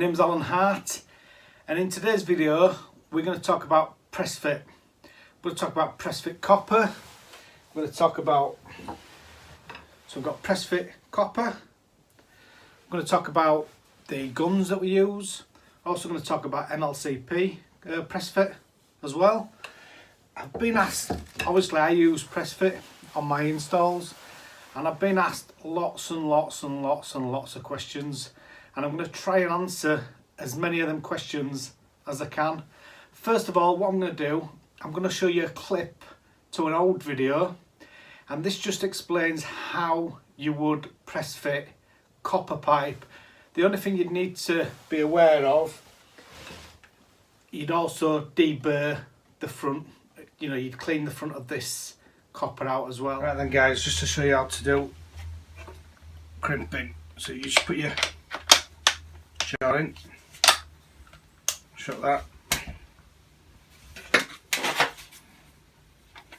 name's Alan Hart, and in today's video we're going to talk about pressfit. We're going to talk about pressfit copper. We're going to talk about, so we've got pressfit copper. We're going to talk about the guns that we use. Also going to talk about Mlcp pressfit as well. I've been asked, obviously I use pressfit on my installs, and I've been asked lots and lots of questions, and I'm going to try and answer as many of them questions as I can. First of all, what I'm going to do, I'm going to show you a clip to an old video, and this just explains how you would press fit copper pipe. The only thing you'd need to be aware of, you'd also deburr the front, you'd clean the front of this copper out as well. Right then guys, just to show you how to do crimping. So you just put your jar in, shut that,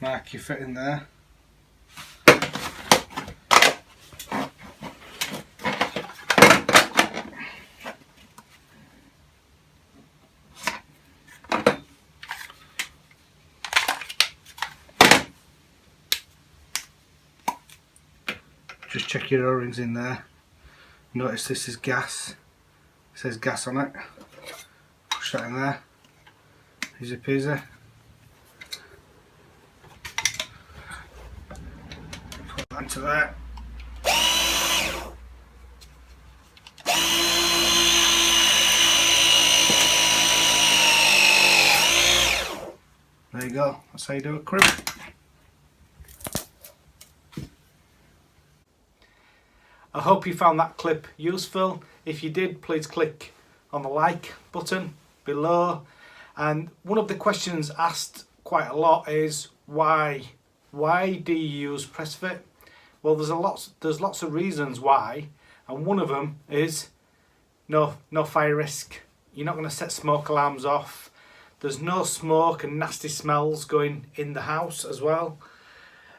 mark your fit in there, just check your O-rings in there. Notice this is gas, it says gas on it. Push that in there, easy peasy. Put that into there. There you go, that's how you do a crimp. I hope you found that clip useful. If you did, please click on the like button below. And one of the questions asked quite a lot is why do you use pressfit? Well, there's lots of reasons why, and one of them is no fire risk. You're not going to set smoke alarms off. There's no smoke and nasty smells going in the house as well.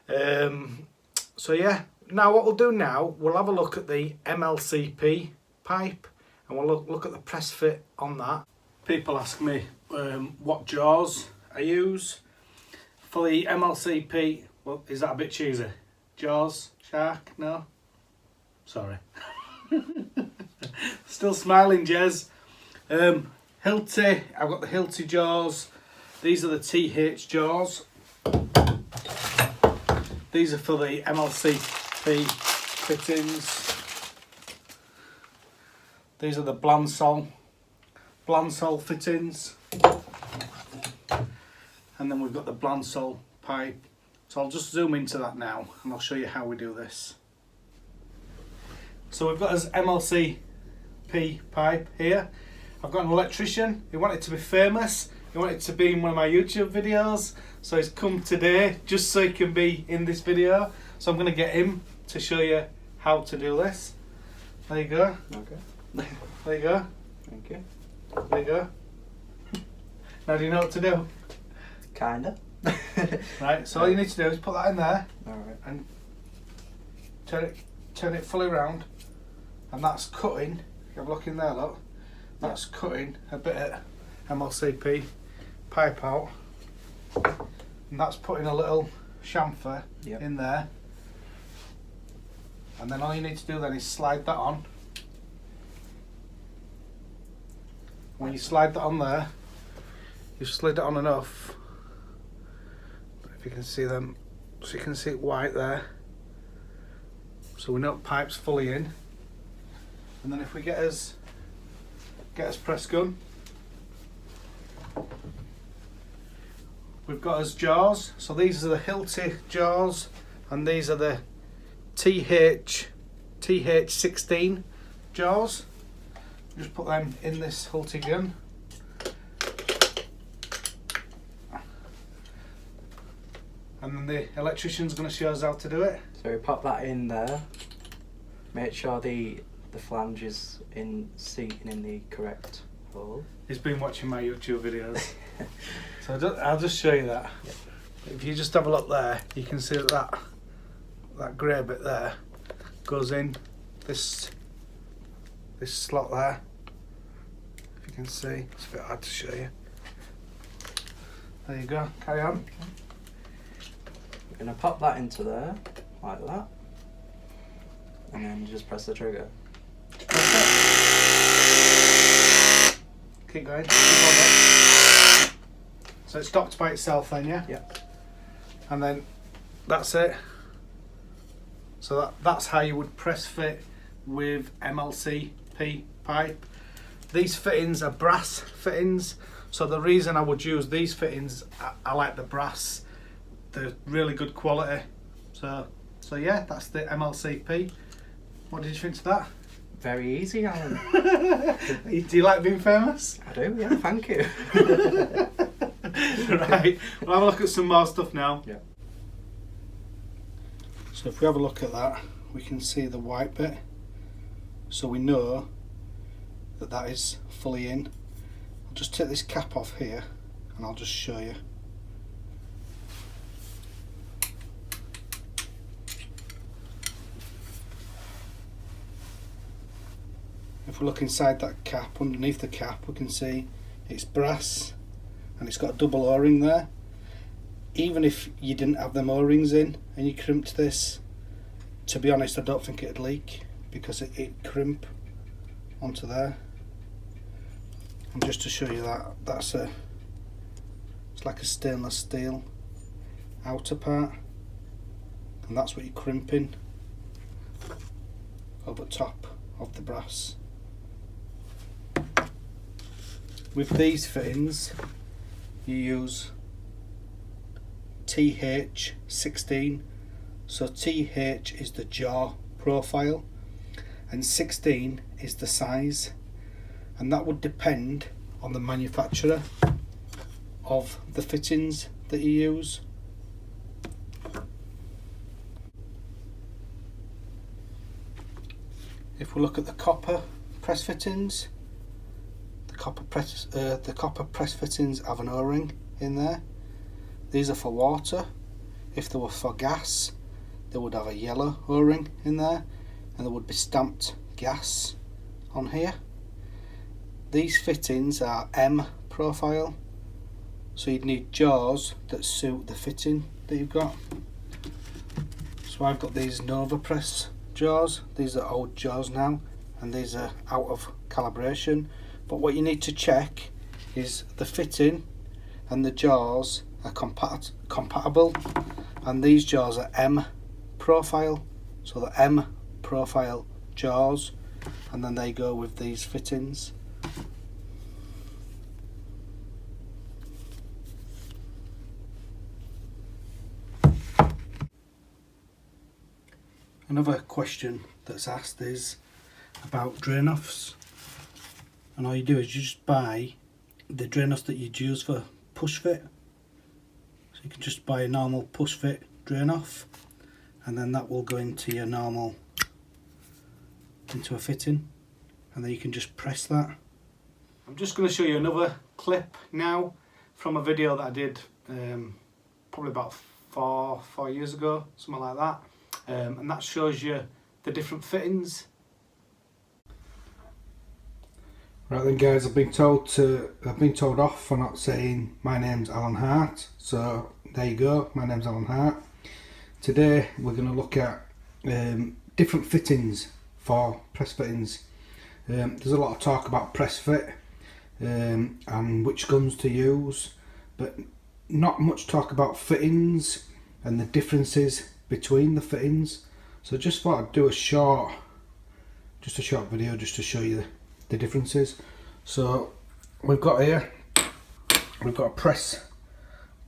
So yeah. Now what we'll do now, we'll have a look at the Mlcp pipe, and we'll look at the press fit on that. People ask me what jaws I use. For the Mlcp, well, is that a bit cheesy? Jaws? Shark? No? Sorry. Still smiling, Jez. Hilti, I've got the Hilti jaws. These are the TH jaws. These are for the Mlcp fittings. These are the Blansol fittings, and then we've got the Blansol pipe. So I'll just zoom into that now and I'll show you how we do this. So we've got this Mlcp pipe here. I've got an electrician, he wanted to be famous, he wanted to be in one of my YouTube videos, so he's come today just so he can be in this video. So I'm going to get him to show you how to do this. There you go. Okay. There you go. Thank you. There you go. Now do you know what to do? Kinda. Right, so all you need to do is put that in there. Alright. And turn it fully round. And that's cutting, have a look in there, look. That's cutting a bit of Mlcp pipe out. And that's putting a little chamfer in there. And then all you need to do then is slide that on. When you slide that on there, you've slid it on enough. If you can see them, so you can see it white there. So we know the pipe's fully in. And then if we get us press gun, we've got us jaws. So these are the Hilti jaws, and these are the TH16 jaws. Just put them in this Hilti gun. And then the electrician's going to show us how to do it. So we pop that in there. Make sure the flange is seating in the correct hole. He's been watching my YouTube videos. So I'll just show you that. Yep. If you just have a look there, you can see that grey bit there goes in this slot there. You can see, it's a bit hard to show you. There you go, carry on. We're going to pop that into there, like that. And then just press the trigger. Keep going, keep on it. So it stopped by itself then, yeah? Yeah. And then that's it. So that's how you would press fit with Mlcp pipe. These fittings are brass fittings, so the reason I would use these fittings, I like the brass. They're really good quality. So yeah, that's the Mlcp. What did you think of that? Very easy, Alan. Do you like being famous? I do, yeah, thank you. Right, we'll have a look at some more stuff now. Yeah. So if we have a look at that, we can see the white bit. So we know that that is fully in. I'll just take this cap off here and I'll just show you. If we look inside that cap, underneath the cap, we can see it's brass and it's got a double O-ring there. Even if you didn't have them O-rings in and you crimped this, to be honest, I don't think it'd leak because it crimp onto there. And just to show you that, it's like a stainless steel outer part, and that's what you're crimping over top of the brass. With these fittings, you use TH16. So TH is the jaw profile and 16 is the size, and that would depend on the manufacturer of the fittings that you use. If we look at the copper press fittings, the copper press fittings have an O-ring in there. These are for water. If they were for gas, they would have a yellow O-ring in there, and there would be stamped gas on here. These fittings are M profile, so you'd need jaws that suit the fitting that you've got. So I've got these Nova Press jaws. These are old jaws now, and these are out of calibration. But what you need to check is the fitting and the jaws are compatible, and these jaws are M profile, so the M profile jaws, and then they go with these fittings. Another question that's asked is about drain offs, and all you do is you just buy the drain offs that you'd use for push fit. So you can just buy a normal push fit drain off, and then that will go into your normal, into a fitting, and then you can just press that. I'm just going to show you another clip now from a video that I did probably about four years ago, something like that. And that shows you the different fittings. Right then guys, I've been told off for not saying my name's Alan Hart, so there you go, my name's Alan Hart. Today we're going to look at different fittings for press fittings. There's a lot of talk about press fit and which guns to use, but not much talk about fittings and the differences between the fittings. So just thought I'd do a short video just to show you the differences. So we've got here, we've got a press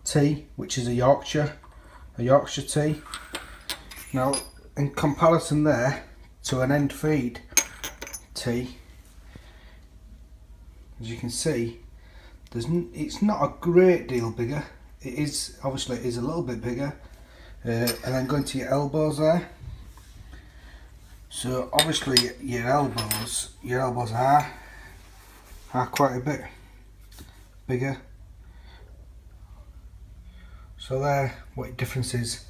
T, which is a Yorkshire T. Now in comparison there to an end feed T, as you can see, it's not a great deal bigger. It is, obviously it is a little bit bigger. And then going to your elbows there. So obviously your elbows are quite a bit bigger. So there, what differences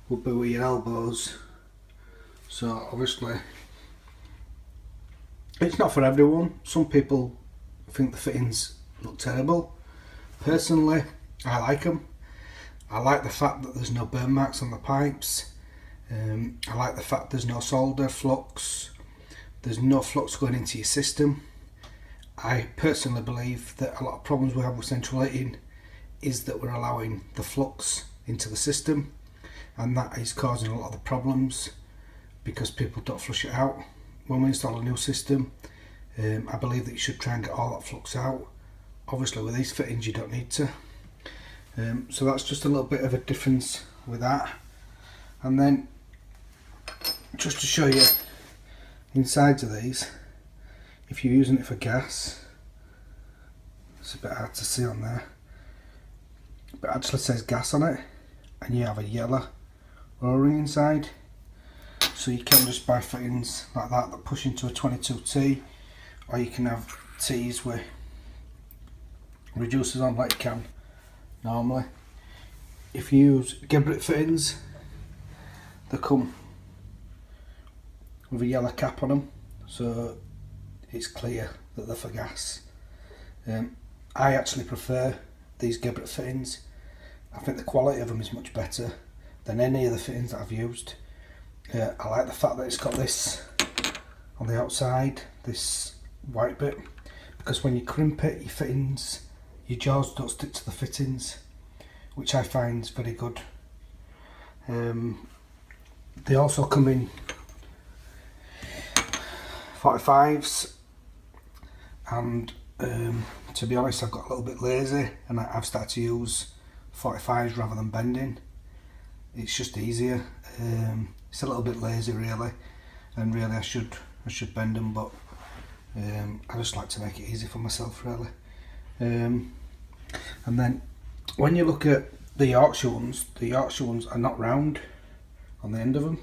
would be with your elbows. So obviously it's not for everyone. Some people I think the fittings look terrible. Personally, I like them. I like the fact that there's no burn marks on the pipes. I like the fact there's no solder, flux. There's no flux going into your system. I personally believe that a lot of problems we have with central heating is that we're allowing the flux into the system, and that is causing a lot of the problems because people don't flush it out. When we install a new system, I believe that you should try and get all that flux out. Obviously with these fittings you don't need to. So that's just a little bit of a difference with that. And then just to show you insides of these, if you're using it for gas, it's a bit hard to see on there, but it actually says gas on it, and you have a yellow O-ring inside. So you can just buy fittings like that push into a 22T, or you can have T's with reducers on like you can normally. If you use Geberit fittings, they come with a yellow cap on them, so it's clear that they're for gas. I actually prefer these Geberit fittings. I think the quality of them is much better than any of the fittings that I've used. I like the fact that it's got this on the outside, this white bit, because when you crimp it, your fittings, your jaws don't stick to the fittings, which I find is very good. They also come in 45s, and to be honest, I've got a little bit lazy and I've started to use 45s rather than bending. It's just easier. It's a little bit lazy really, and really I should bend them, but I just like to make it easy for myself really. And then when you look at the Yorkshire ones are not round on the end of them.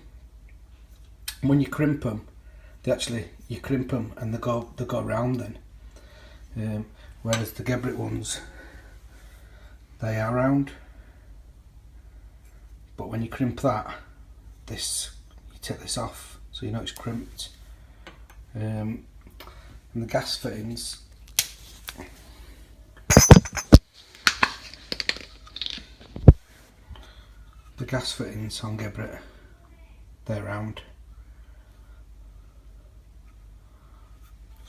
When you crimp them, you crimp them and they go round then. Whereas the Geberit ones, they are round. But when you crimp that, you take this off, so you know it's crimped. And the gas fittings, on Geberit, they're round.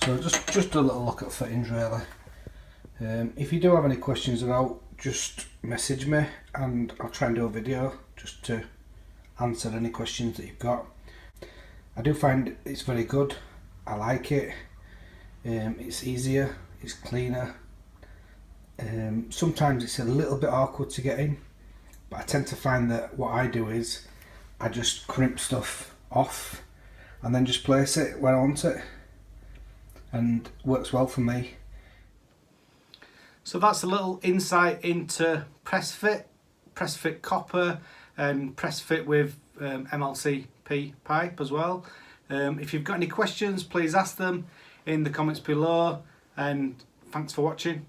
So just a little look at fittings really. If you do have any questions about, just message me and I'll try and do a video just to answer any questions that you've got. I do find it's very good. I like it. It's easier, it's cleaner. Sometimes it's a little bit awkward to get in, but I tend to find that what I do is I just crimp stuff off and then just place it where I want it, and it works well for me. So that's a little insight into pressfit copper, and pressfit with Mlcp pipe as well. If you've got any questions, please ask them in the comments below, and thanks for watching.